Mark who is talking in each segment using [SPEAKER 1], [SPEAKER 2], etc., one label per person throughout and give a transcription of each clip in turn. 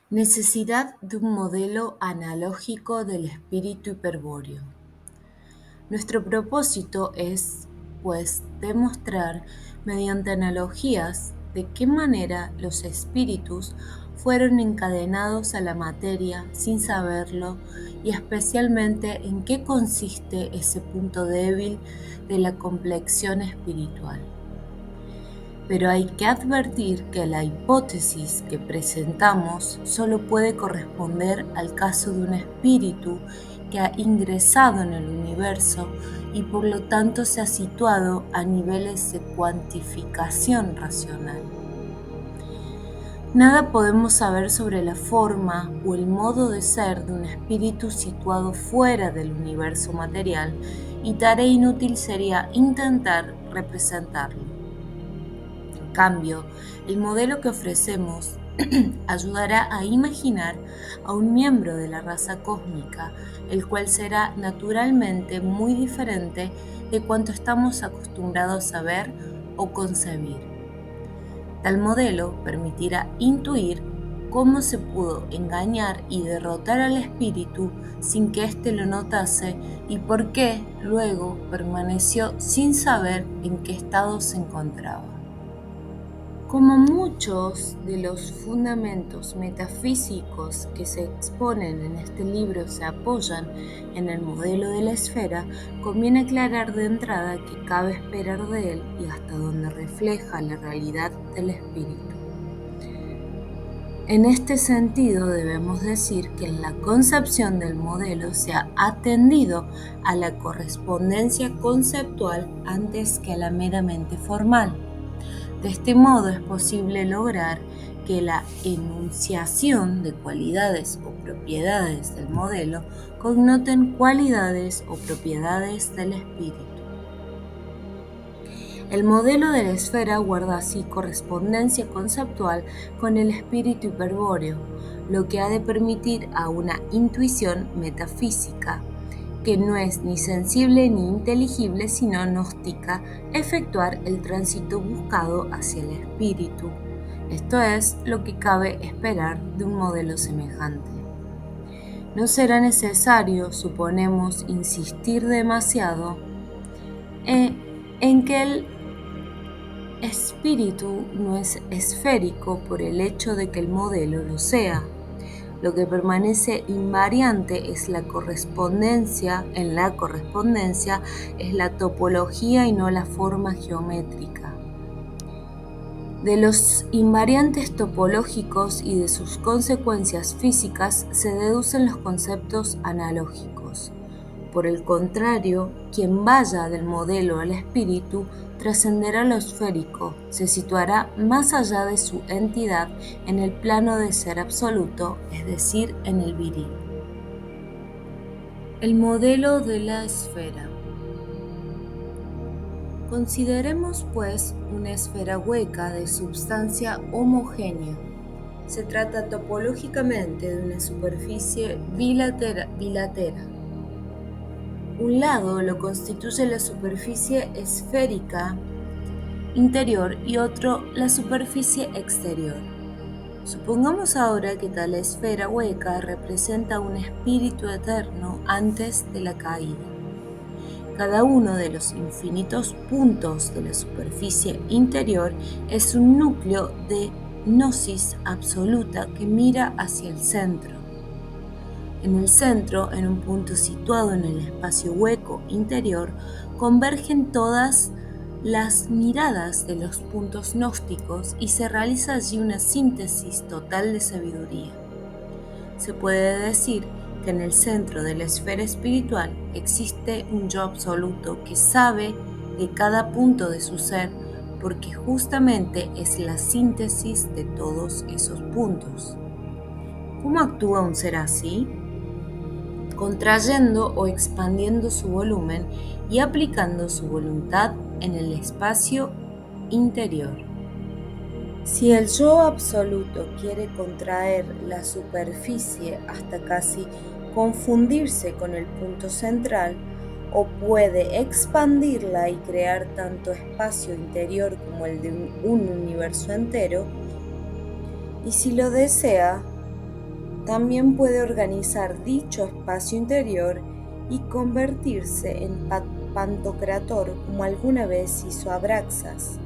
[SPEAKER 1] Necesidad de un modelo analógico del espíritu hiperbóreo. Nuestro propósito es, pues, demostrar mediante analogías de qué manera los espíritus fueron encadenados a la materia sin saberlo y especialmente en qué consiste ese punto débil de la complexión espiritual. Pero hay que advertir que la hipótesis que presentamos solo puede corresponder al caso de un espíritu que ha ingresado en el universo y por lo tanto se ha situado a niveles de cuantificación racional. Nada podemos saber sobre la forma o el modo de ser de un espíritu situado fuera del universo material y tarea inútil sería intentar representarlo. En cambio, el modelo que ofrecemos ayudará a imaginar a un miembro de la raza cósmica, el cual será naturalmente muy diferente de cuanto estamos acostumbrados a ver o concebir. Tal modelo permitirá intuir cómo se pudo engañar y derrotar al espíritu sin que éste lo notase y por qué luego permaneció sin saber en qué estado se encontraba. Como muchos de los fundamentos metafísicos que se exponen en este libro se apoyan en el modelo de la esfera, conviene aclarar de entrada que cabe esperar de él y hasta donde refleja la realidad del espíritu. En este sentido, debemos decir que en la concepción del modelo se ha atendido a la correspondencia conceptual antes que a la meramente formal. De este modo es posible lograr que la enunciación de cualidades o propiedades del modelo connoten cualidades o propiedades del espíritu. El modelo de la esfera guarda así correspondencia conceptual con el espíritu hiperbóreo, lo que ha de permitir a una intuición metafísica, que no es ni sensible ni inteligible sino gnóstica, efectuar el tránsito buscado hacia el espíritu. Esto es lo que cabe esperar de un modelo semejante. No será necesario, suponemos, insistir demasiado en que el espíritu no es esférico por el hecho de que el modelo lo sea. Lo que permanece invariante es la correspondencia, es la topología y no la forma geométrica. De los invariantes topológicos y de sus consecuencias físicas se deducen los conceptos analógicos. Por el contrario, quien vaya del modelo al espíritu trascenderá lo esférico, se situará más allá de su entidad en el plano de ser absoluto, es decir, en el viril. El modelo de la esfera. Consideremos, pues, una esfera hueca de substancia homogénea. Se trata topológicamente de una superficie bilatera. Un lado lo constituye la superficie esférica interior y otro la superficie exterior. Supongamos ahora que tal esfera hueca representa un espíritu eterno antes de la caída. Cada uno de los infinitos puntos de la superficie interior es un núcleo de gnosis absoluta que mira hacia el centro. En el centro, en un punto situado en el espacio hueco interior, convergen todas las miradas de los puntos gnósticos y se realiza allí una síntesis total de sabiduría. Se puede decir que en el centro de la esfera espiritual existe un yo absoluto que sabe de cada punto de su ser porque justamente es la síntesis de todos esos puntos. ¿Cómo actúa un ser así? Contrayendo o expandiendo su volumen y aplicando su voluntad en el espacio interior. Si el yo absoluto quiere contraer la superficie hasta casi confundirse con el punto central, o puede expandirla y crear tanto espacio interior como el de un universo entero, y si lo desea, también puede organizar dicho espacio interior y convertirse en pantocrator como alguna vez hizo Abraxas.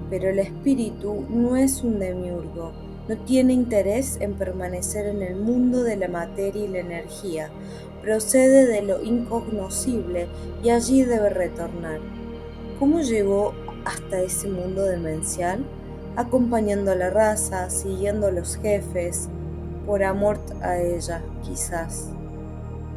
[SPEAKER 1] Pero el espíritu no es un demiurgo, no tiene interés en permanecer en el mundo de la materia y la energía, procede de lo incognoscible y allí debe retornar. ¿Cómo llegó hasta ese mundo demencial? Acompañando a la raza, siguiendo a los jefes, por amor a ella, quizás.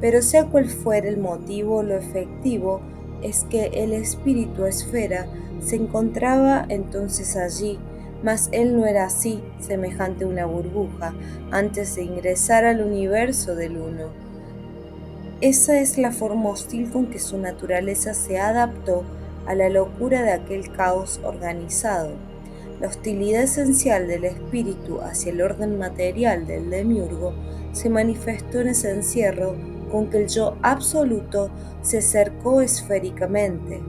[SPEAKER 1] Pero sea cual fuera el motivo, lo efectivo es que el espíritu esfera se encontraba entonces allí, mas él no era así, semejante a una burbuja, antes de ingresar al universo del uno. Esa es la forma hostil con que su naturaleza se adaptó a la locura de aquel caos organizado. La hostilidad esencial del espíritu hacia el orden material del demiurgo se manifestó en ese encierro con que el yo absoluto se acercó esféricamente.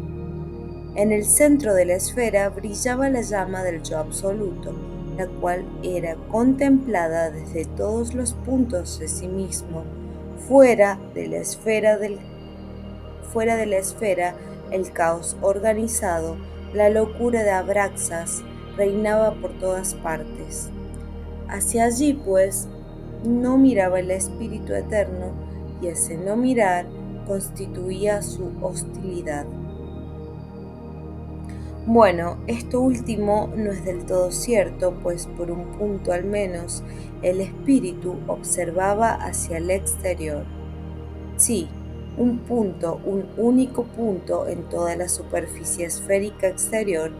[SPEAKER 1] En el centro de la esfera brillaba la llama del yo absoluto, la cual era contemplada desde todos los puntos de sí mismo. Fuera de la esfera, el caos organizado, la locura de Abraxas reinaba por todas partes. Hacia allí, pues, no miraba el espíritu eterno, y ese no mirar constituía su hostilidad. Bueno, esto último no es del todo cierto, pues por un punto al menos, el espíritu observaba hacia el exterior. Sí, un punto, un único punto en toda la superficie esférica exterior,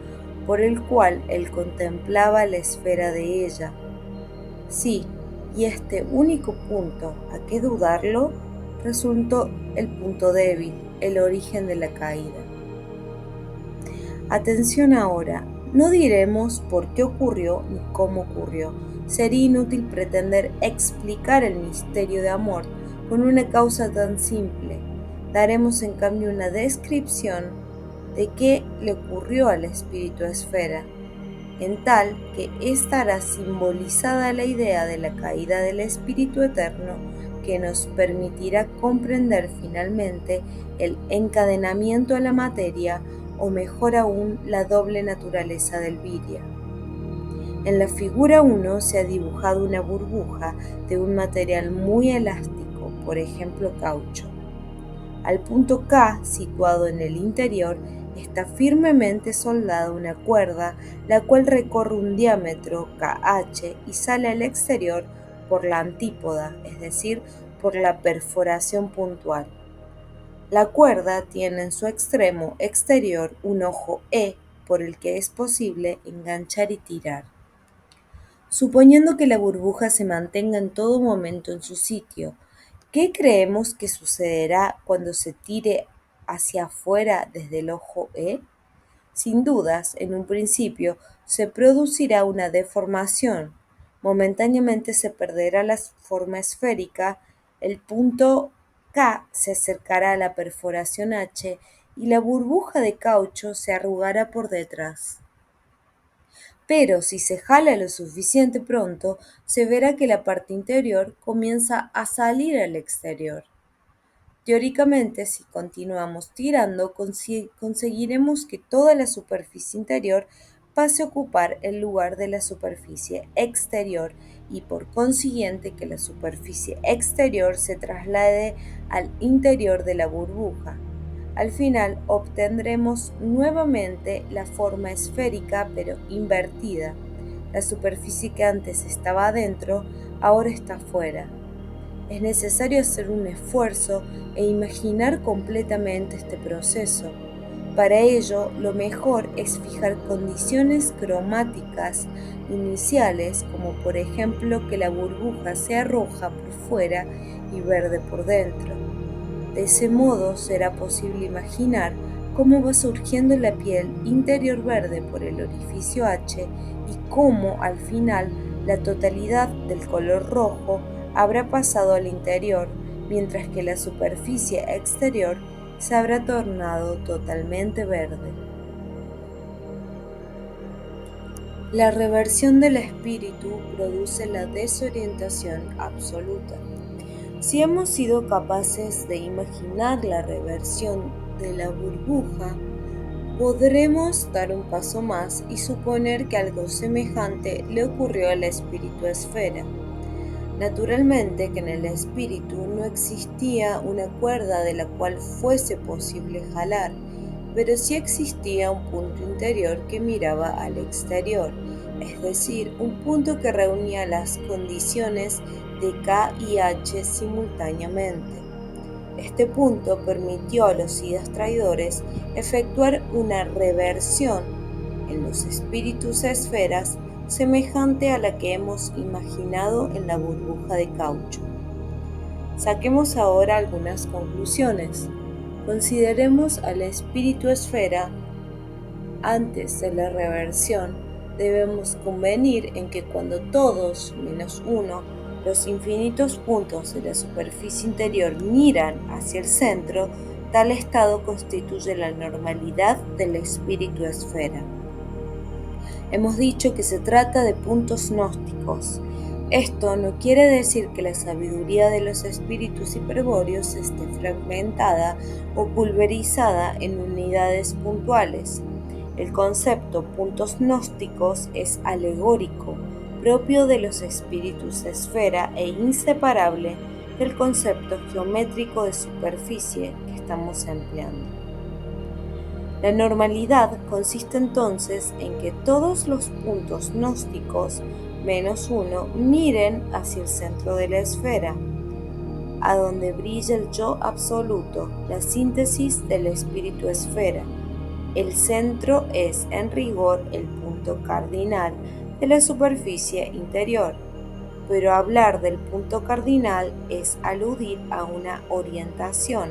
[SPEAKER 1] por el cual él contemplaba la esfera de ella. Sí, y este único punto, ¿a qué dudarlo?, resultó el punto débil, el origen de la caída. Atención ahora, no diremos por qué ocurrió ni cómo ocurrió. Sería inútil pretender explicar el misterio de amor con una causa tan simple. Daremos en cambio una descripción de qué le ocurrió al espíritu esfera, en tal que estará simbolizada la idea de la caída del espíritu eterno, que nos permitirá comprender finalmente el encadenamiento a la materia, o mejor aún, la doble naturaleza del Virya. En la figura 1 se ha dibujado una burbuja de un material muy elástico, por ejemplo caucho. Al punto K, situado en el interior, está firmemente soldada una cuerda, la cual recorre un diámetro KH y sale al exterior por la antípoda, es decir, por la perforación puntual. La cuerda tiene en su extremo exterior un ojo E por el que es posible enganchar y tirar. Suponiendo que la burbuja se mantenga en todo momento en su sitio, ¿qué creemos que sucederá cuando se tire hacia afuera desde el ojo E? Sin dudas, en un principio se producirá una deformación. Momentáneamente se perderá la forma esférica, el punto K se acercará a la perforación H y la burbuja de caucho se arrugará por detrás. Pero si se jala lo suficiente pronto, se verá que la parte interior comienza a salir al exterior. Teóricamente, si continuamos tirando, conseguiremos que toda la superficie interior pase a ocupar el lugar de la superficie exterior y por consiguiente que la superficie exterior se traslade al interior de la burbuja. Al final obtendremos nuevamente la forma esférica pero invertida. La superficie que antes estaba adentro ahora está fuera. Es necesario hacer un esfuerzo e imaginar completamente este proceso. Para ello, lo mejor es fijar condiciones cromáticas iniciales, como por ejemplo que la burbuja sea roja por fuera y verde por dentro. De ese modo será posible imaginar cómo va surgiendo la piel interior verde por el orificio H y cómo al final la totalidad del color rojo habrá pasado al interior, mientras que la superficie exterior se habrá tornado totalmente verde. La reversión del espíritu produce la desorientación absoluta. Si hemos sido capaces de imaginar la reversión de la burbuja, podremos dar un paso más y suponer que algo semejante le ocurrió a la espíritu esfera. Naturalmente que en el espíritu no existía una cuerda de la cual fuese posible jalar, pero sí existía un punto interior que miraba al exterior, es decir, un punto que reunía las condiciones de K y H simultáneamente. Este punto permitió a los siddhas traidores efectuar una reversión en los espíritus esferas semejante a la que hemos imaginado en la burbuja de caucho. Saquemos ahora algunas conclusiones. Consideremos al espíritu esfera. Antes de la reversión, debemos convenir en que cuando todos menos uno, los infinitos puntos de la superficie interior miran hacia el centro, tal estado constituye la normalidad del espíritu esfera. Hemos dicho que se trata de puntos gnósticos. Esto no quiere decir que la sabiduría de los espíritus hiperbóreos esté fragmentada o pulverizada en unidades puntuales. El concepto puntos gnósticos es alegórico, propio de los espíritus esfera e inseparable del concepto geométrico de superficie que estamos empleando. La normalidad consiste entonces en que todos los puntos gnósticos menos uno miren hacia el centro de la esfera, a donde brilla el yo absoluto, la síntesis del espíritu esfera. El centro es, en rigor, el punto cardinal de la superficie interior, pero hablar del punto cardinal es aludir a una orientación,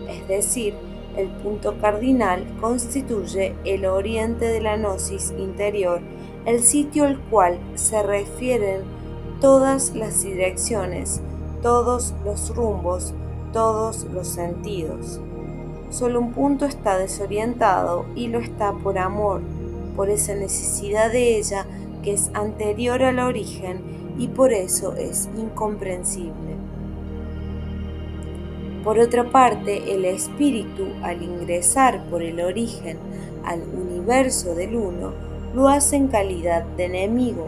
[SPEAKER 1] es decir, el punto cardinal constituye el oriente de la gnosis interior, el sitio al cual se refieren todas las direcciones, todos los rumbos, todos los sentidos. Solo un punto está desorientado y lo está por amor, por esa necesidad de ella que es anterior al origen y por eso es incomprensible. Por otra parte, el espíritu, al ingresar por el origen al universo del uno, lo hace en calidad de enemigo.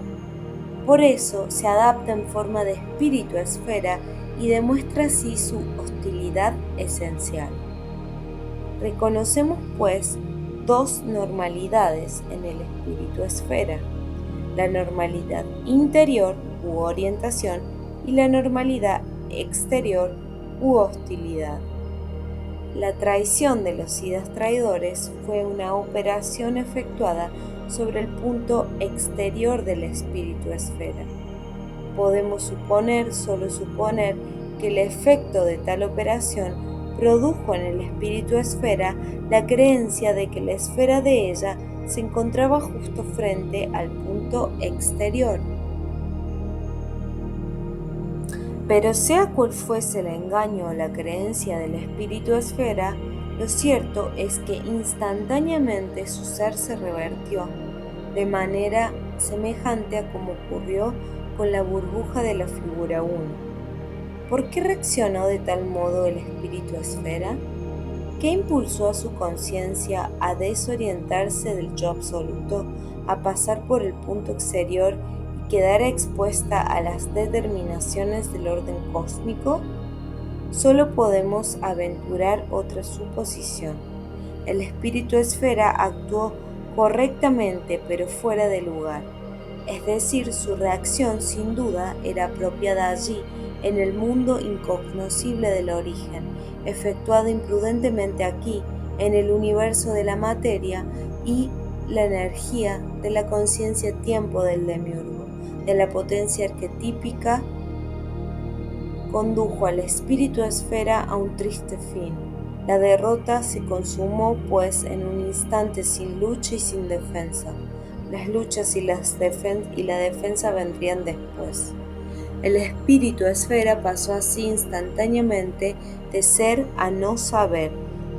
[SPEAKER 1] Por eso se adapta en forma de espíritu a esfera y demuestra así su hostilidad esencial. Reconocemos, pues, dos normalidades en el espíritu esfera: la normalidad interior u orientación y la normalidad exterior u hostilidad. La traición de los siddhas traidores fue una operación efectuada sobre el punto exterior del espíritu esfera. Podemos solo suponer que el efecto de tal operación produjo en el espíritu esfera la creencia de que la esfera de ella se encontraba justo frente al punto exterior. Pero sea cual fuese el engaño o la creencia del espíritu esfera, lo cierto es que instantáneamente su ser se revertió, de manera semejante a como ocurrió con la burbuja de la figura 1. ¿Por qué reaccionó de tal modo el espíritu esfera? ¿Qué impulsó a su conciencia a desorientarse del yo absoluto, a pasar por el punto exterior y quedar expuesta a las determinaciones del orden cósmico? Solo podemos aventurar otra suposición. El espíritu esfera actuó correctamente pero fuera de lugar, es decir, su reacción sin duda era apropiada allí, en el mundo incognoscible del origen, efectuada imprudentemente aquí, en el universo de la materia y la energía de la conciencia-tiempo del demiurgo, de la potencia arquetípica, condujo al espíritu esfera a un triste fin. La derrota se consumó, pues, en un instante sin lucha y sin defensa. Las luchas y la defensa vendrían después. El espíritu esfera pasó así instantáneamente de ser a no saber,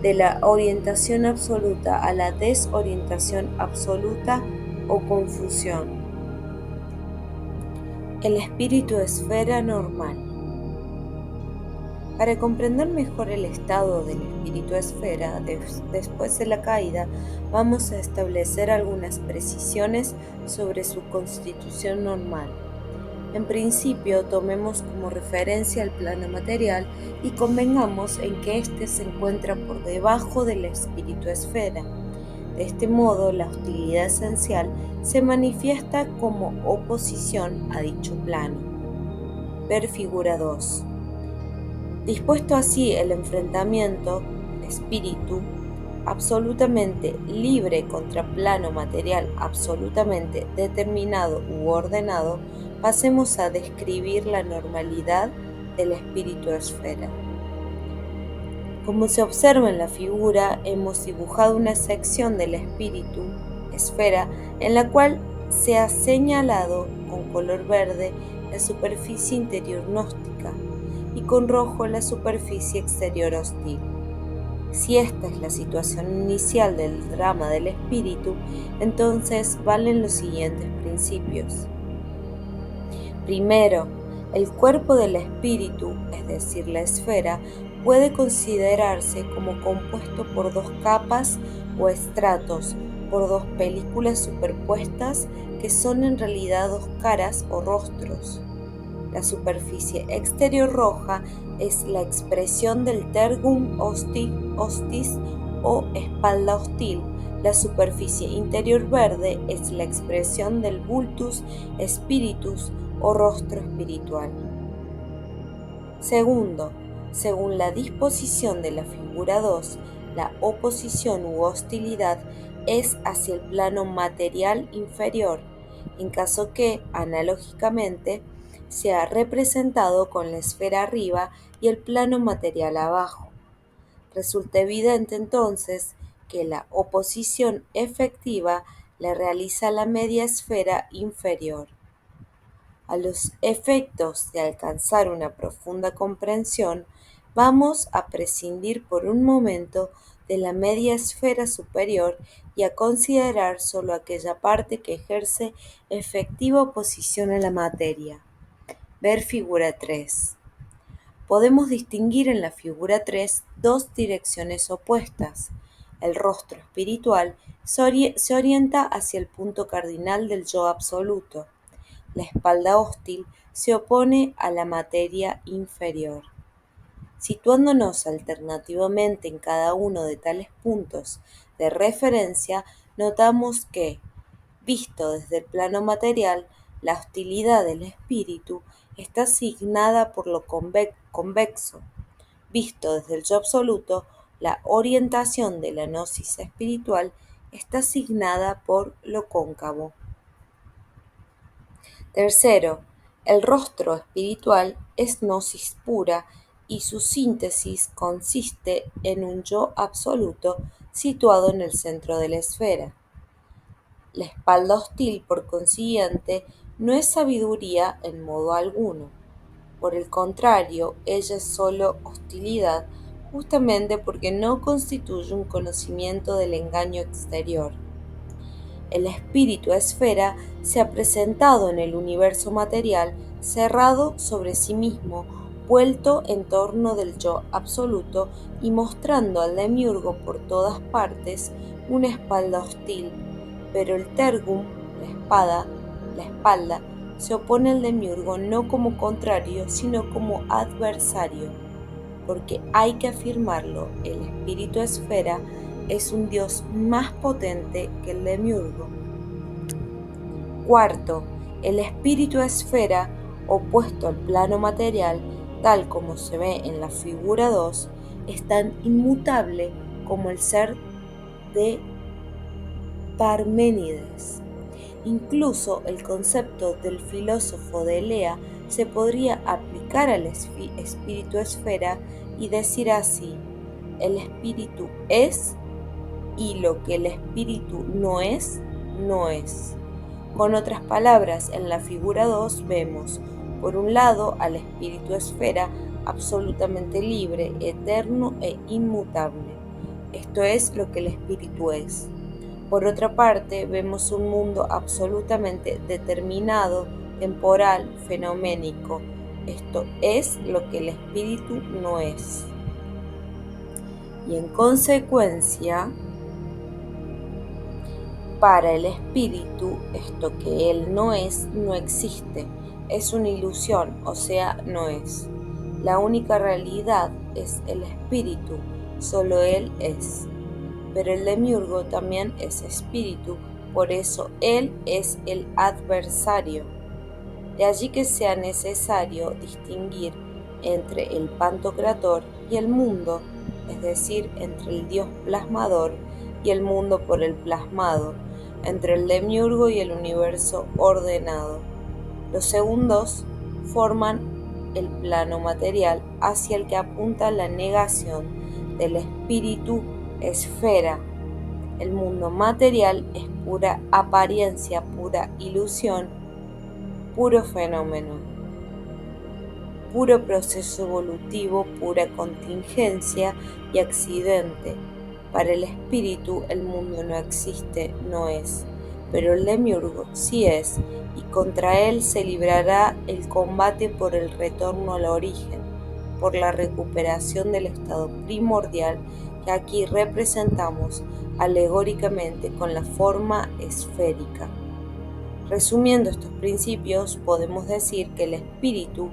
[SPEAKER 1] de la orientación absoluta a la desorientación absoluta o confusión. El espíritu esfera normal. Para comprender mejor el estado del espíritu esfera después de la caída, vamos a establecer algunas precisiones sobre su constitución normal. En principio, tomemos como referencia el plano material y convengamos en que éste se encuentra por debajo del espíritu esfera. De este modo, la hostilidad esencial se manifiesta como oposición a dicho plano. Ver figura 2. Dispuesto así el enfrentamiento espíritu absolutamente libre contra plano material absolutamente determinado u ordenado, pasemos a describir la normalidad del espíritu esfera. Como se observa en la figura, hemos dibujado una sección del espíritu esfera en la cual se ha señalado con color verde la superficie interior gnóstica y con rojo la superficie exterior hostil. Si esta es la situación inicial del drama del espíritu, entonces valen los siguientes principios. Primero, el cuerpo del espíritu, es decir, la esfera, puede considerarse como compuesto por dos capas o estratos, por dos películas superpuestas que son en realidad dos caras o rostros. La superficie exterior roja es la expresión del tergum hostis o espalda hostil. La superficie interior verde es la expresión del vultus spiritus o rostro espiritual. Segundo, según la disposición de la figura 2, la oposición u hostilidad es hacia el plano material inferior, en caso que, analógicamente, sea representado con la esfera arriba y el plano material abajo. Resulta evidente entonces que la oposición efectiva la realiza la media esfera inferior. A los efectos de alcanzar una profunda comprensión, vamos a prescindir por un momento de la media esfera superior y a considerar solo aquella parte que ejerce efectiva oposición a la materia. Ver figura 3. Podemos distinguir en la figura 3 dos direcciones opuestas. El rostro espiritual se orienta hacia el punto cardinal del yo absoluto. La espalda hostil se opone a la materia inferior. Situándonos alternativamente en cada uno de tales puntos de referencia, notamos que, visto desde el plano material, la hostilidad del espíritu está asignada por lo convexo. Visto desde el yo absoluto, la orientación de la gnosis espiritual está asignada por lo cóncavo. Tercero, el rostro espiritual es gnosis pura y su síntesis consiste en un yo absoluto situado en el centro de la esfera. La espalda hostil, por consiguiente, no es sabiduría en modo alguno. Por el contrario, ella es sólo hostilidad, justamente porque no constituye un conocimiento del engaño exterior. El espíritu esfera se ha presentado en el universo material cerrado sobre sí mismo, vuelto en torno del yo absoluto y mostrando al demiurgo por todas partes una espalda hostil, pero el tergum, la espalda, se opone al demiurgo no como contrario, sino como adversario, porque hay que afirmarlo, el espíritu esfera es un dios más potente que el demiurgo. Cuarto, el espíritu esfera, opuesto al plano material, tal como se ve en la figura 2, es tan inmutable como el ser de Parménides. Incluso el concepto del filósofo de Elea se podría aplicar al espíritu esfera y decir así: el espíritu es y lo que el espíritu no es, no es. Con otras palabras, en la figura 2 vemos, por un lado, al espíritu esfera absolutamente libre, eterno e inmutable. Esto es lo que el espíritu es. Por otra parte, vemos un mundo absolutamente determinado, temporal, fenoménico. Esto es lo que el espíritu no es. Y en consecuencia, para el espíritu, esto que él no es, no existe. Es una ilusión, o sea, no es. La única realidad es el espíritu, solo él es. Pero el demiurgo también es espíritu, por eso él es el adversario. De allí que sea necesario distinguir entre el Pantocrator y el mundo, es decir, entre el Dios plasmador y el mundo por el plasmado, entre el demiurgo y el universo ordenado. Los segundos forman el plano material hacia el que apunta la negación del espíritu esfera. El mundo material es pura apariencia, pura ilusión, puro fenómeno, puro proceso evolutivo, pura contingencia y accidente. Para el espíritu el mundo no existe, no es, pero el demiurgo sí es, y contra él se librará el combate por el retorno al origen, por la recuperación del estado primordial que aquí representamos alegóricamente con la forma esférica. Resumiendo estos principios, podemos decir que el espíritu,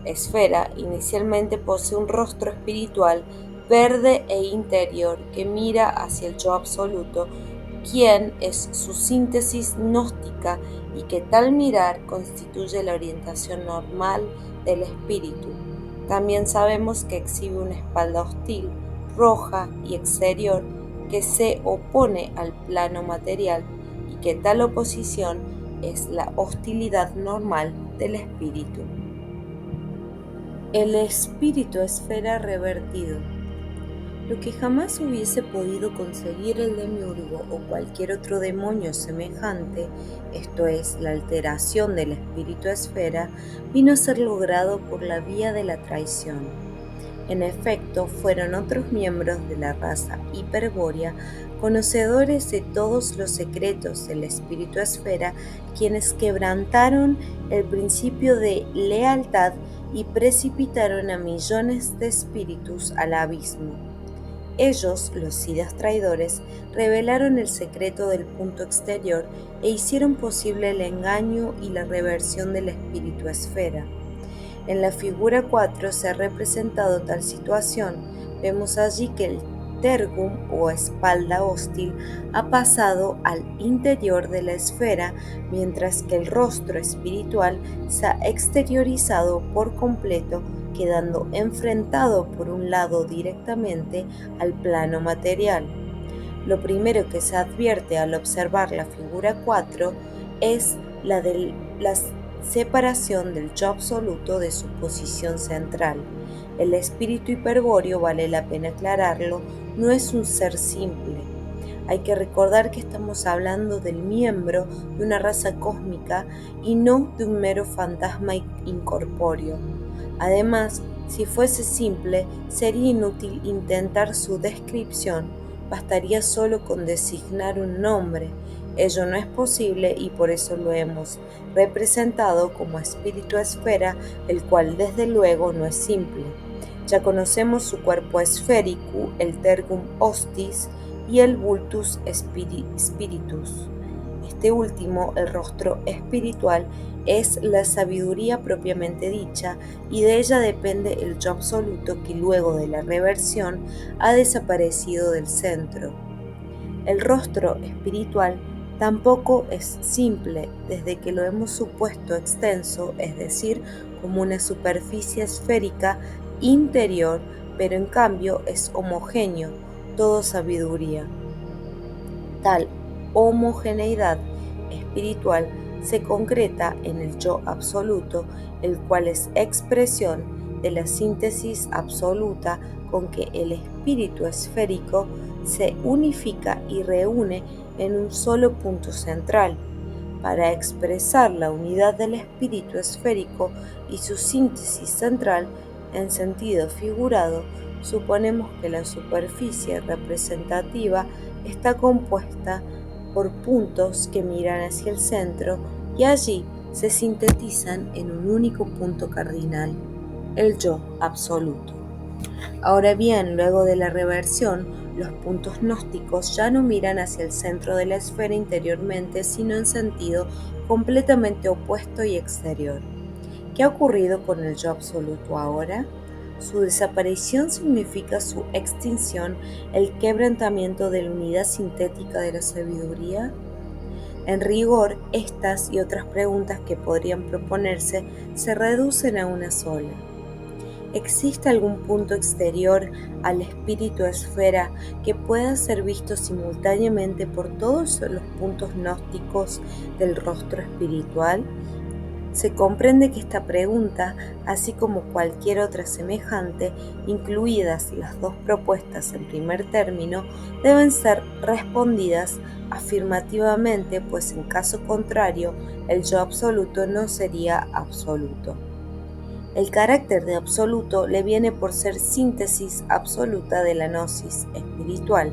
[SPEAKER 1] esfera, inicialmente posee un rostro espiritual verde e interior que mira hacia el yo absoluto, quien es su síntesis gnóstica y que tal mirar constituye la orientación normal del espíritu. También sabemos que exhibe una espalda hostil, roja y exterior que se opone al plano material y que tal oposición es la hostilidad normal del espíritu. El espíritu esfera revertido. Lo que jamás hubiese podido conseguir el demiurgo o cualquier otro demonio semejante, esto es, la alteración del espíritu esfera, vino a ser logrado por la vía de la traición. En efecto, fueron otros miembros de la raza hiperbórea, conocedores de todos los secretos del espíritu esfera, quienes quebrantaron el principio de lealtad y precipitaron a millones de espíritus al abismo. Ellos, los sidas traidores, revelaron el secreto del punto exterior e hicieron posible el engaño y la reversión del espíritu esfera. En la figura 4 se ha representado tal situación. Vemos allí que el tergum o espalda hostil ha pasado al interior de la esfera, mientras que el rostro espiritual se ha exteriorizado por completo, quedando enfrentado por un lado directamente al plano material. Lo primero que se advierte al observar la figura 4 es la de las separación del yo absoluto de su posición central. El espíritu hiperbóreo, vale la pena aclararlo, no es un ser simple. Hay que recordar que estamos hablando del miembro de una raza cósmica y no de un mero fantasma incorpóreo. Además, si fuese simple, sería inútil intentar su descripción, bastaría solo con designar un nombre. Ello no es posible y por eso lo hemos representado como espíritu esfera, el cual desde luego no es simple. Ya conocemos su cuerpo esférico, el tergum hostis y el vultus spiritus. Este último, el rostro espiritual, es la sabiduría propiamente dicha y de ella depende el yo absoluto que luego de la reversión ha desaparecido del centro. El rostro espiritual tampoco es simple, desde que lo hemos supuesto extenso, es decir, como una superficie esférica interior, pero en cambio es homogéneo, todo sabiduría. Tal homogeneidad espiritual se concreta en el yo absoluto, el cual es expresión de la síntesis absoluta con que el espíritu esférico se unifica y reúne en un solo punto central. Para expresar la unidad del espíritu esférico y su síntesis central en sentido figurado, suponemos que la superficie representativa está compuesta por puntos que miran hacia el centro y allí se sintetizan en un único punto cardinal, el yo absoluto. Ahora bien, luego de la reversión, los puntos gnósticos ya no miran hacia el centro de la esfera interiormente, sino en sentido completamente opuesto y exterior. ¿Qué ha ocurrido con el yo absoluto ahora? Su desaparición significa su extinción, el quebrantamiento de la unidad sintética de la sabiduría. En rigor, estas y otras preguntas que podrían proponerse se reducen a una sola. ¿Existe algún punto exterior al espíritu esfera que pueda ser visto simultáneamente por todos los puntos gnósticos del rostro espiritual? Se comprende que esta pregunta, así como cualquier otra semejante, incluidas las dos propuestas en primer término, deben ser respondidas afirmativamente, pues en caso contrario, el yo absoluto no sería absoluto. El carácter de absoluto le viene por ser síntesis absoluta de la gnosis espiritual.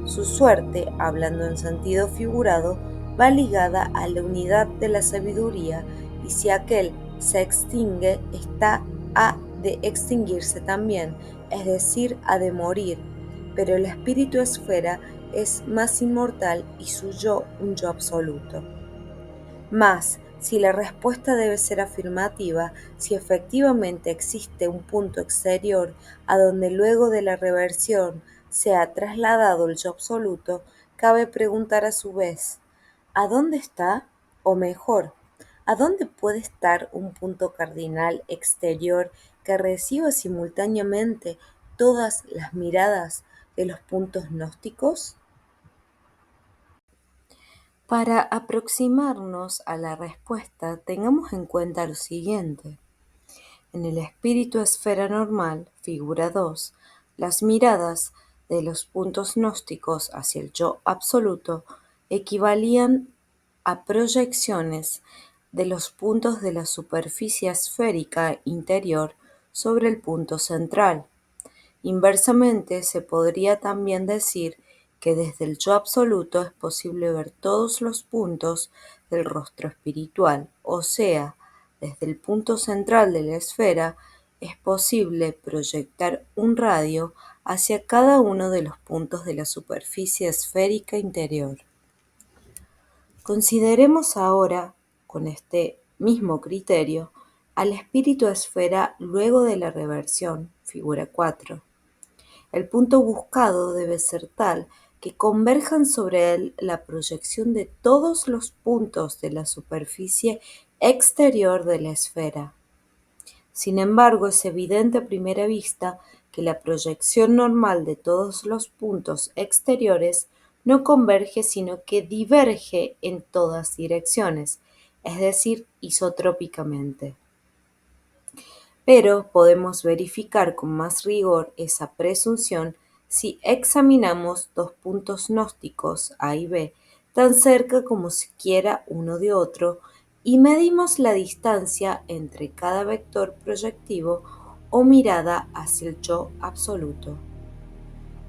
[SPEAKER 1] Su suerte, hablando en sentido figurado, va ligada a la unidad de la sabiduría, y si aquel se extingue, está a de extinguirse también, es decir, a de morir. Pero el espíritu esfera es más inmortal y su yo un yo absoluto. Mas, si la respuesta debe ser afirmativa, si efectivamente existe un punto exterior a donde luego de la reversión se ha trasladado el yo absoluto, cabe preguntar a su vez, ¿a dónde está? O mejor, ¿a dónde puede estar un punto cardinal exterior que reciba simultáneamente todas las miradas de los puntos gnósticos? Para aproximarnos a la respuesta, tengamos en cuenta lo siguiente. En el espíritu esfera normal, figura 2, las miradas de los puntos gnósticos hacia el yo absoluto equivalían a proyecciones de los puntos de la superficie esférica interior sobre el punto central. Inversamente, se podría también decir que desde el yo absoluto es posible ver todos los puntos del rostro espiritual, o sea, desde el punto central de la esfera es posible proyectar un radio hacia cada uno de los puntos de la superficie esférica interior. Consideremos ahora, con este mismo criterio, al espíritu esfera luego de la reversión, figura 4. El punto buscado debe ser tal que converjan sobre él la proyección de todos los puntos de la superficie exterior de la esfera. Sin embargo, es evidente a primera vista que la proyección normal de todos los puntos exteriores no converge, sino que diverge en todas direcciones, es decir, isotrópicamente. Pero podemos verificar con más rigor esa presunción si examinamos dos puntos gnósticos A y B tan cerca como siquiera uno de otro y medimos la distancia entre cada vector proyectivo o mirada hacia el yo absoluto.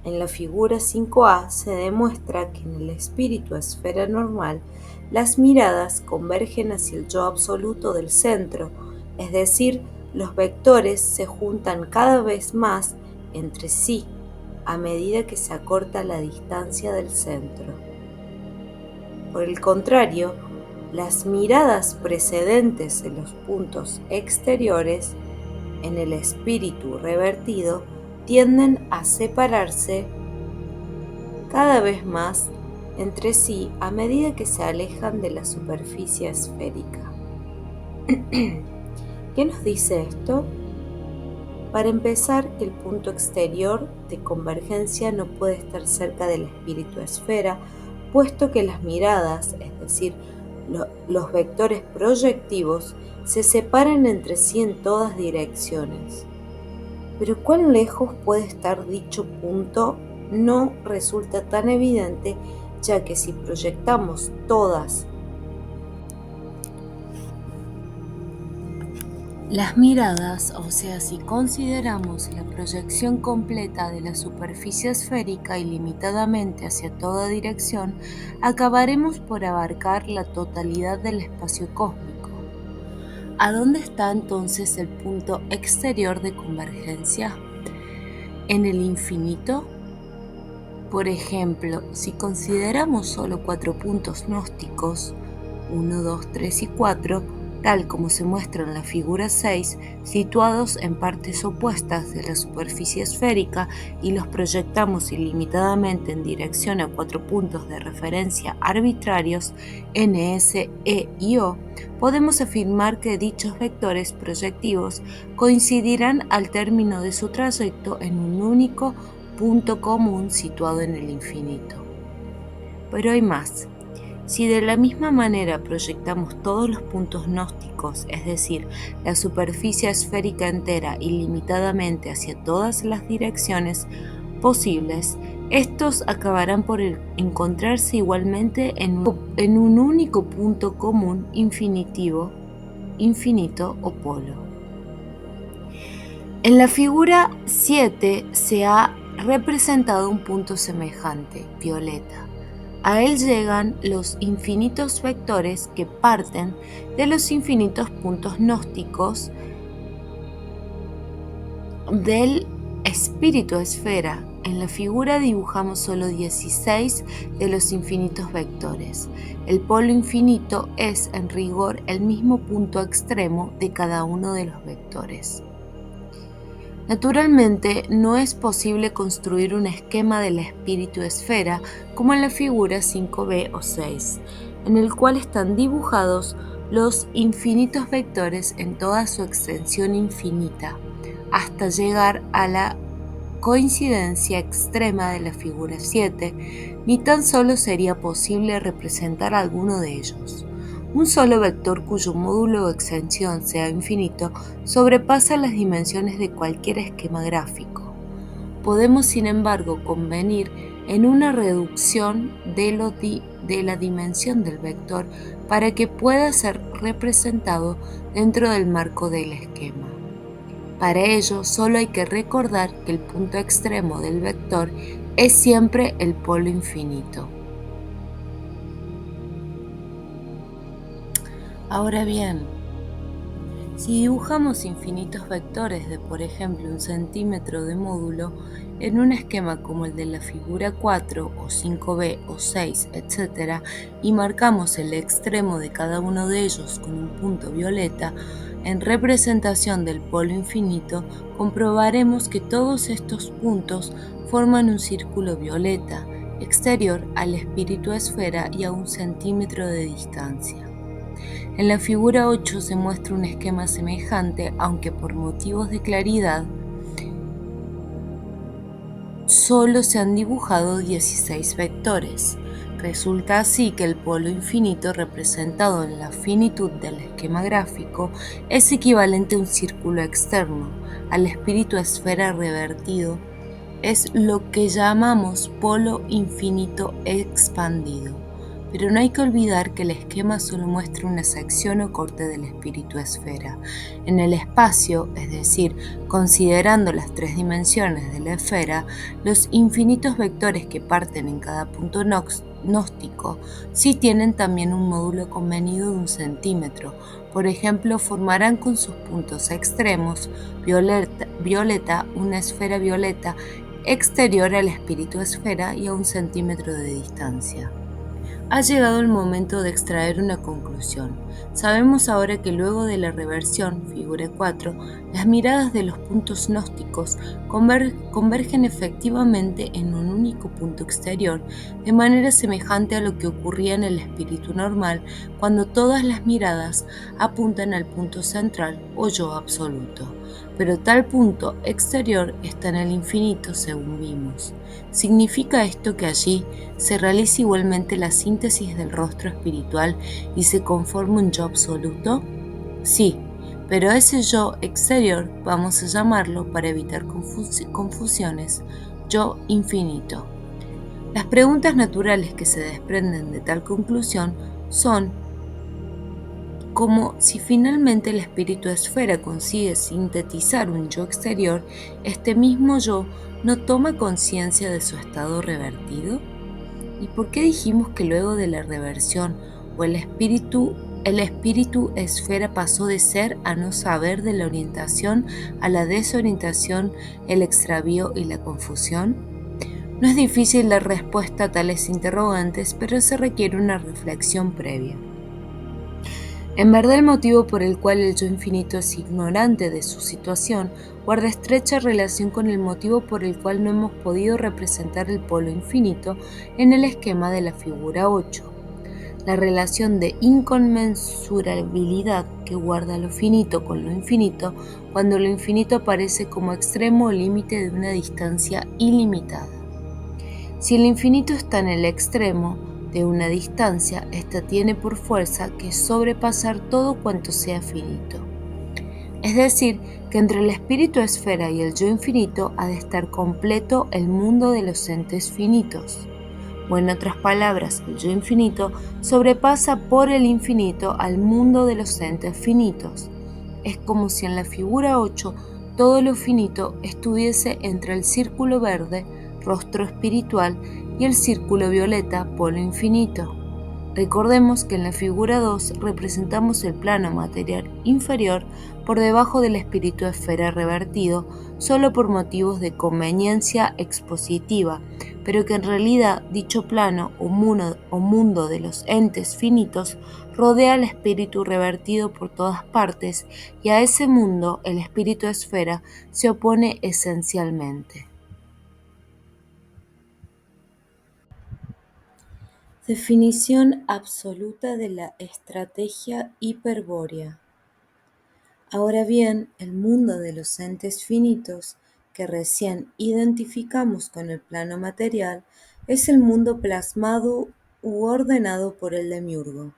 [SPEAKER 1] En la figura 5A se demuestra que en el espíritu esfera normal las miradas convergen hacia el yo absoluto del centro, es decir, los vectores se juntan cada vez más entre sí a medida que se acorta la distancia del centro. Por el contrario, las miradas precedentes en los puntos exteriores en el espíritu revertido tienden a separarse cada vez más entre sí a medida que se alejan de la superficie esférica. ¿Qué nos dice esto? Para empezar, que el punto exterior de convergencia no puede estar cerca del espíritu esfera, puesto que las miradas, es decir, los vectores proyectivos, se separan entre sí en todas direcciones. Pero ¿cuán lejos puede estar dicho punto? No resulta tan evidente, ya que si proyectamos todas Las miradas, o sea, si consideramos la proyección completa de la superficie esférica ilimitadamente hacia toda dirección, acabaremos por abarcar la totalidad del espacio cósmico. ¿A dónde está entonces el punto exterior de convergencia? ¿En el infinito? Por ejemplo, si consideramos solo 4 puntos gnósticos, 1, 2, 3 y 4, tal como se muestra en la figura 6, situados en partes opuestas de la superficie esférica y los proyectamos ilimitadamente en dirección a 4 puntos de referencia arbitrarios, N, S, E y O, podemos afirmar que dichos vectores proyectivos coincidirán al término de su trayecto en un único punto común situado en el infinito. Pero hay más. Si de la misma manera proyectamos todos los puntos gnósticos, es decir, la superficie esférica entera ilimitadamente hacia todas las direcciones posibles, estos acabarán por encontrarse igualmente en un único punto común infinito o polo. En la figura 7 se ha representado un punto semejante, violeta. A él llegan los infinitos vectores que parten de los infinitos puntos gnósticos del espíritu esfera. En la figura dibujamos solo 16 de los infinitos vectores. El polo infinito es, en rigor, el mismo punto extremo de cada uno de los vectores. Naturalmente, no es posible construir un esquema de la espíritu esfera como en la figura 5b o 6, en el cual están dibujados los infinitos vectores en toda su extensión infinita, hasta llegar a la coincidencia extrema de la figura 7, ni tan solo sería posible representar alguno de ellos. Un solo vector cuyo módulo o extensión sea infinito sobrepasa las dimensiones de cualquier esquema gráfico. Podemos, sin embargo, convenir en una reducción de la dimensión del vector para que pueda ser representado dentro del marco del esquema. Para ello, solo hay que recordar que el punto extremo del vector es siempre el polo infinito. Ahora bien, si dibujamos infinitos vectores de, por ejemplo, 1 centímetro de módulo en un esquema como el de la figura 4 o 5b o 6, etc., y marcamos el extremo de cada uno de ellos con un punto violeta, en representación del polo infinito, comprobaremos que todos estos puntos forman un círculo violeta, exterior al espíritu esfera y a 1 centímetro de distancia. En la figura 8 se muestra un esquema semejante, aunque por motivos de claridad solo se han dibujado 16 vectores. Resulta así que el polo infinito representado en la finitud del esquema gráfico es equivalente a un círculo externo, al espíritu esfera revertido. Es lo que llamamos polo infinito expandido. Pero no hay que olvidar que el esquema solo muestra una sección o corte del espíritu esfera. En el espacio, es decir, considerando las 3 dimensiones de la esfera, los infinitos vectores que parten en cada punto gnóstico sí tienen también un módulo convenido de 1 centímetro. Por ejemplo, formarán con sus puntos extremos violeta una esfera violeta exterior al espíritu esfera y a 1 centímetro de distancia. Ha llegado el momento de extraer una conclusión. Sabemos ahora que luego de la reversión, figura 4, las miradas de los puntos gnósticos convergen efectivamente en un único punto exterior, de manera semejante a lo que ocurría en el espíritu normal cuando todas las miradas apuntan al punto central o yo absoluto. Pero tal punto exterior está en el infinito, según vimos. ¿Significa esto que allí se realiza igualmente la síntesis del rostro espiritual y se conforma un yo absoluto? Sí, pero ese yo exterior, vamos a llamarlo para evitar confusiones, yo infinito. Las preguntas naturales que se desprenden de tal conclusión son: como si finalmente el espíritu esfera consigue sintetizar un yo exterior, este mismo yo no toma conciencia de su estado revertido. ¿Y por qué dijimos que luego de la reversión o el espíritu esfera pasó de ser a no saber, de la orientación a la desorientación, el extravío y la confusión? No es difícil dar respuesta a tales interrogantes, pero se requiere una reflexión previa. En verdad, el motivo por el cual el yo infinito es ignorante de su situación guarda estrecha relación con el motivo por el cual no hemos podido representar el polo infinito en el esquema de la figura 8. La relación de inconmensurabilidad que guarda lo finito con lo infinito cuando lo infinito aparece como extremo o límite de una distancia ilimitada. Si el infinito está en el extremo de una distancia, ésta tiene por fuerza que sobrepasar todo cuanto sea finito. Es decir, que entre el espíritu esfera y el yo infinito ha de estar completo el mundo de los entes finitos. O en otras palabras, el yo infinito sobrepasa por el infinito al mundo de los entes finitos. Es como si en la figura 8 todo lo finito estuviese entre el círculo verde, rostro espiritual, y el círculo violeta, polo infinito. Recordemos que en la figura 2 representamos el plano material inferior por debajo del espíritu esfera revertido, solo por motivos de conveniencia expositiva, pero que en realidad dicho plano o mundo de los entes finitos rodea al espíritu revertido por todas partes, y a ese mundo el espíritu esfera se opone esencialmente. Definición absoluta de la estrategia hiperbórea. Ahora bien, el mundo de los entes finitos que recién identificamos con el plano material es el mundo plasmado u ordenado por el demiurgo.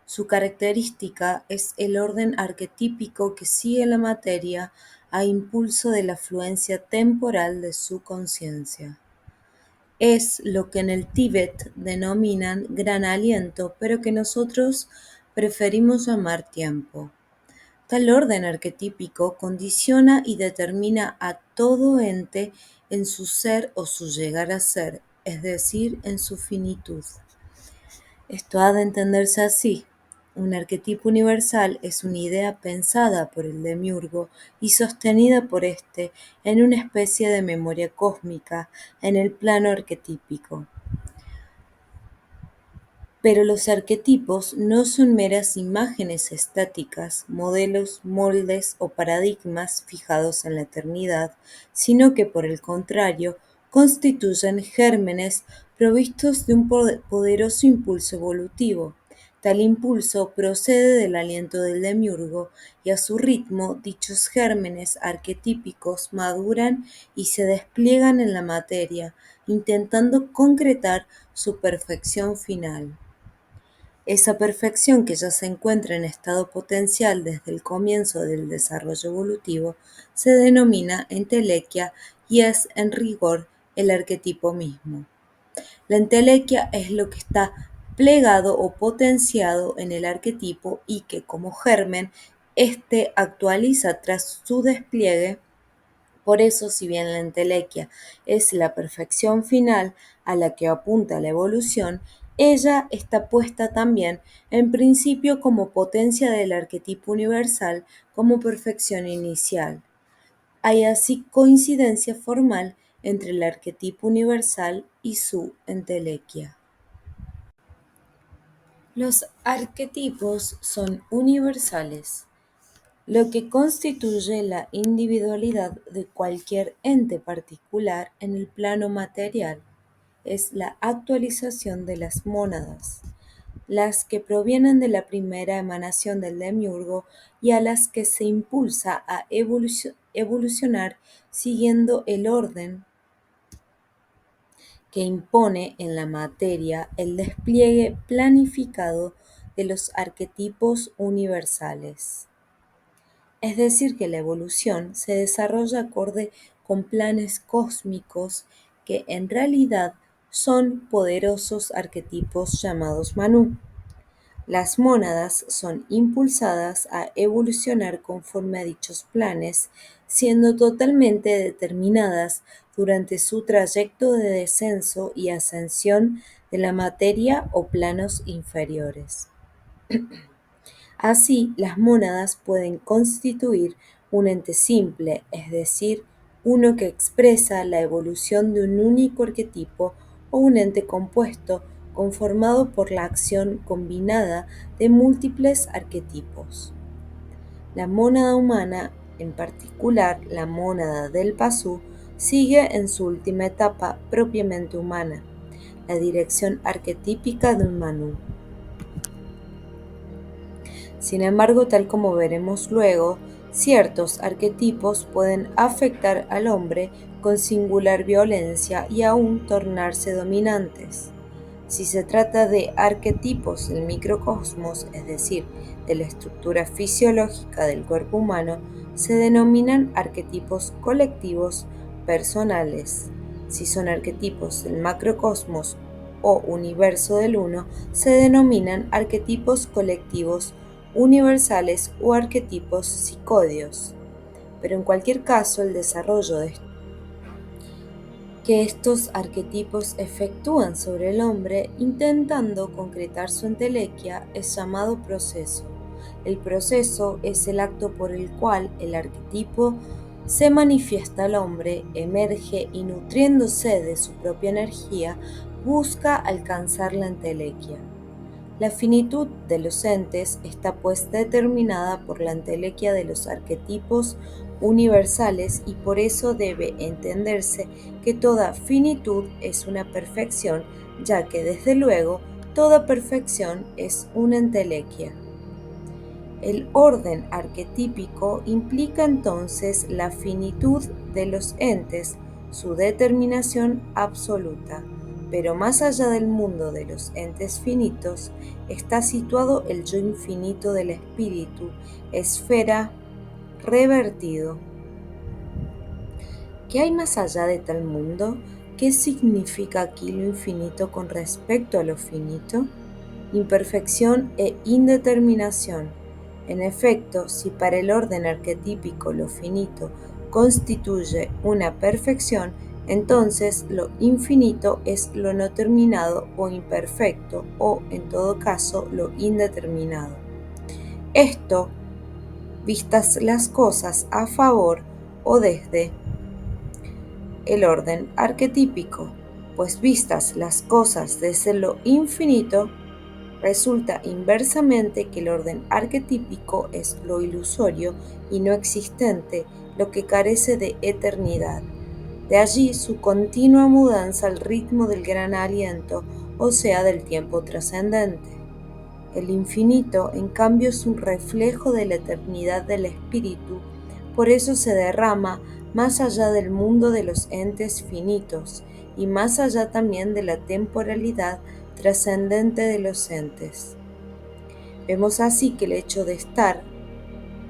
[SPEAKER 1] Su característica es el orden arquetípico que sigue la materia a impulso de la fluencia temporal de su conciencia. Es lo que en el Tíbet denominan gran aliento, pero que nosotros preferimos llamar tiempo. Tal orden arquetípico condiciona y determina a todo ente en su ser o su llegar a ser, es decir, en su finitud. Esto ha de entenderse así. Un arquetipo universal es una idea pensada por el demiurgo y sostenida por éste en una especie de memoria cósmica en el plano arquetípico. Pero los arquetipos no son meras imágenes estáticas, modelos, moldes o paradigmas fijados en la eternidad, sino que por el contrario constituyen gérmenes provistos de un poderoso impulso evolutivo. Tal impulso procede del aliento del demiurgo y a su ritmo dichos gérmenes arquetípicos maduran y se despliegan en la materia, intentando concretar su perfección final. Esa perfección que ya se encuentra en estado potencial desde el comienzo del desarrollo evolutivo se denomina entelequia y es, en rigor, el arquetipo mismo. La entelequia es lo que está plegado o potenciado en el arquetipo y que, como germen, éste actualiza tras su despliegue. Por eso, si bien la entelequia es la perfección final a la que apunta la evolución, ella está puesta también en principio como potencia del arquetipo universal, como perfección inicial. Hay así coincidencia formal entre el arquetipo universal y su entelequia. Los arquetipos son universales, lo que constituye la individualidad de cualquier ente particular en el plano material. Es la actualización de las mónadas, las que provienen de la primera emanación del demiurgo y a las que se impulsa a evolucionar siguiendo el orden que impone en la materia el despliegue planificado de los arquetipos universales. Es decir, que la evolución se desarrolla acorde con planes cósmicos que en realidad son poderosos arquetipos llamados Manú. Las mónadas son impulsadas a evolucionar conforme a dichos planes, siendo totalmente determinadas durante su trayecto de descenso y ascensión de la materia o planos inferiores. Así, las mónadas pueden constituir un ente simple, es decir, uno que expresa la evolución de un único arquetipo, o un ente compuesto conformado por la acción combinada de múltiples arquetipos. La mónada humana, en particular la mónada del Pasú, sigue en su última etapa propiamente humana, la dirección arquetípica de un Manú. Sin embargo, tal como veremos luego, ciertos arquetipos pueden afectar al hombre con singular violencia y aún tornarse dominantes. Si se trata de arquetipos del microcosmos, es decir, de la estructura fisiológica del cuerpo humano, se denominan arquetipos colectivos personales. Si son arquetipos del macrocosmos o universo del uno, se denominan arquetipos colectivos universales o arquetipos psicódios. Pero en cualquier caso, el desarrollo que estos arquetipos efectúan sobre el hombre intentando concretar su entelequia es llamado proceso. El proceso es el acto por el cual el arquetipo se manifiesta al hombre, emerge y, nutriéndose de su propia energía, busca alcanzar la entelequia. La finitud de los entes está pues determinada por la entelequia de los arquetipos universales, y por eso debe entenderse que toda finitud es una perfección, ya que desde luego toda perfección es una entelequia. El orden arquetípico implica entonces la finitud de los entes, su determinación absoluta. Pero más allá del mundo de los entes finitos está situado el yo infinito del espíritu, esfera revertido. ¿Qué hay más allá de tal mundo? ¿Qué significa aquí lo infinito con respecto a lo finito? Imperfección e indeterminación. En efecto, si para el orden arquetípico lo finito constituye una perfección, entonces lo infinito es lo no terminado o imperfecto, o en todo caso lo indeterminado. Esto, vistas las cosas a favor o desde el orden arquetípico, pues vistas las cosas desde lo infinito, resulta inversamente que el orden arquetípico es lo ilusorio y no existente, lo que carece de eternidad. De allí su continua mudanza al ritmo del gran aliento, o sea, del tiempo trascendente. El infinito, en cambio, es un reflejo de la eternidad del espíritu, por eso se derrama más allá del mundo de los entes finitos y más allá también de la temporalidad trascendente de los entes. Vemos así que el hecho de estar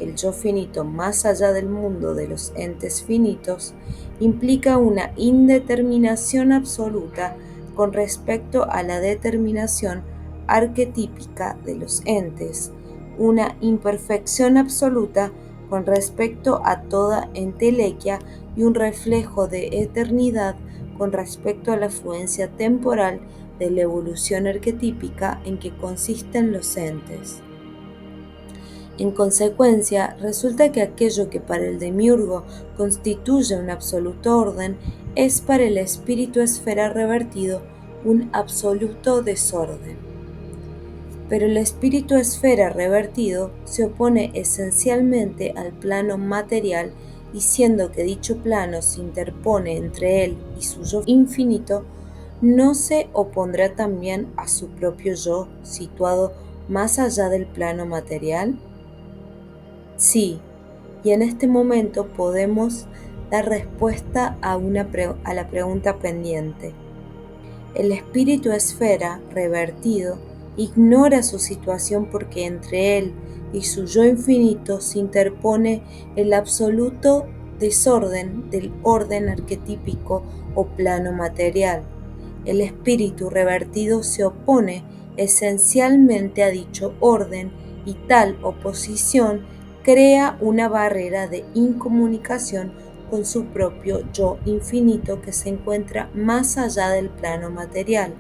[SPEAKER 1] el yo finito más allá del mundo de los entes finitos implica una indeterminación absoluta con respecto a la determinación arquetípica de los entes, una imperfección absoluta con respecto a toda entelequia y un reflejo de eternidad con respecto a la fluencia temporal de la evolución arquetípica en que consisten los entes. En consecuencia, resulta que aquello que para el demiurgo constituye un absoluto orden, es para el espíritu esfera revertido un absoluto desorden. Pero el espíritu esfera revertido se opone esencialmente al plano material, y siendo que dicho plano se interpone entre él y su yo infinito, ¿no se opondrá también a su propio yo situado más allá del plano material? Sí, y en este momento podemos dar respuesta a la pregunta pendiente. El espíritu esfera revertido ignora su situación porque entre él y su yo infinito se interpone el absoluto desorden del orden arquetípico o plano material. El espíritu revertido se opone esencialmente a dicho orden, y tal oposición crea una barrera de incomunicación con su propio yo infinito que se encuentra más allá del plano material.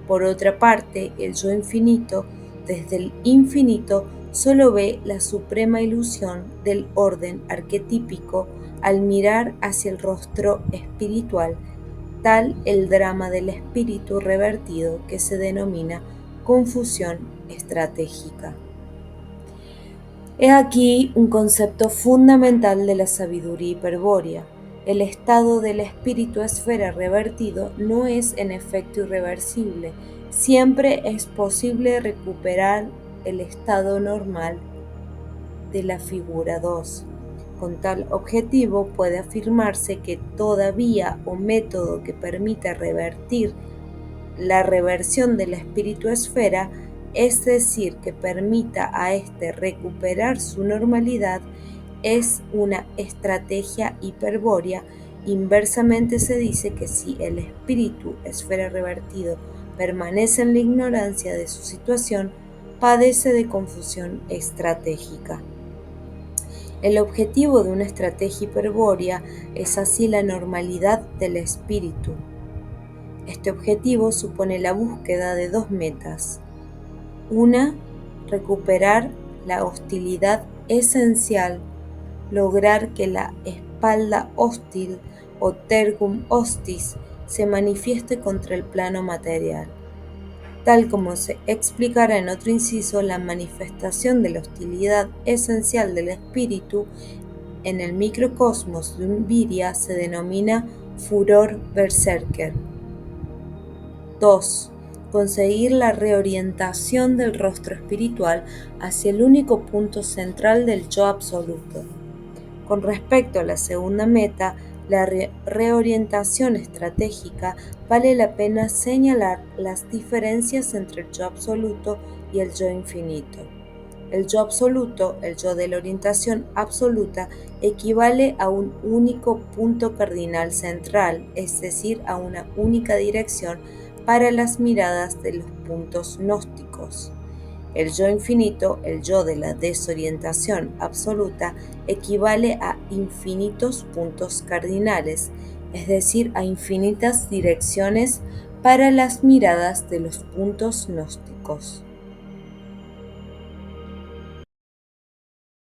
[SPEAKER 1] Por otra parte, el yo infinito, desde el infinito, solo ve la suprema ilusión del orden arquetípico al mirar hacia el rostro espiritual, tal el drama del espíritu revertido que se denomina confusión estratégica. He aquí un concepto fundamental de la sabiduría hiperbórea. El estado del espíritu esfera revertido no es en efecto irreversible. Siempre es posible recuperar el estado normal de la figura 2. Con tal objetivo puede afirmarse que toda vía o método que permita revertir la reversión de la espíritu esfera, es decir, que permita a éste recuperar su normalidad, es una estrategia hiperbórea. Inversamente se dice que si el espíritu esfera revertido permanece en la ignorancia de su situación, padece de confusión estratégica. El objetivo de una estrategia hiperbórea es así la normalidad del espíritu. Este objetivo supone la búsqueda de dos metas. Una, recuperar la hostilidad esencial, lograr que la espalda hostil o tergum hostis se manifieste contra el plano material. Tal como se explicará en otro inciso, la manifestación de la hostilidad esencial del espíritu en el microcosmos de un viria se denomina furor berserker. 2. Conseguir la reorientación del rostro espiritual hacia el único punto central del yo absoluto. Con respecto a la segunda meta, la reorientación estratégica, vale la pena señalar las diferencias entre el yo absoluto y el yo infinito. El yo absoluto, el yo de la orientación absoluta, equivale a un único punto cardinal central, es decir, a una única dirección para las miradas de los puntos gnósticos. El yo infinito, el yo de la desorientación absoluta, equivale a infinitos puntos cardinales, es decir, a infinitas direcciones para las miradas de los puntos gnósticos.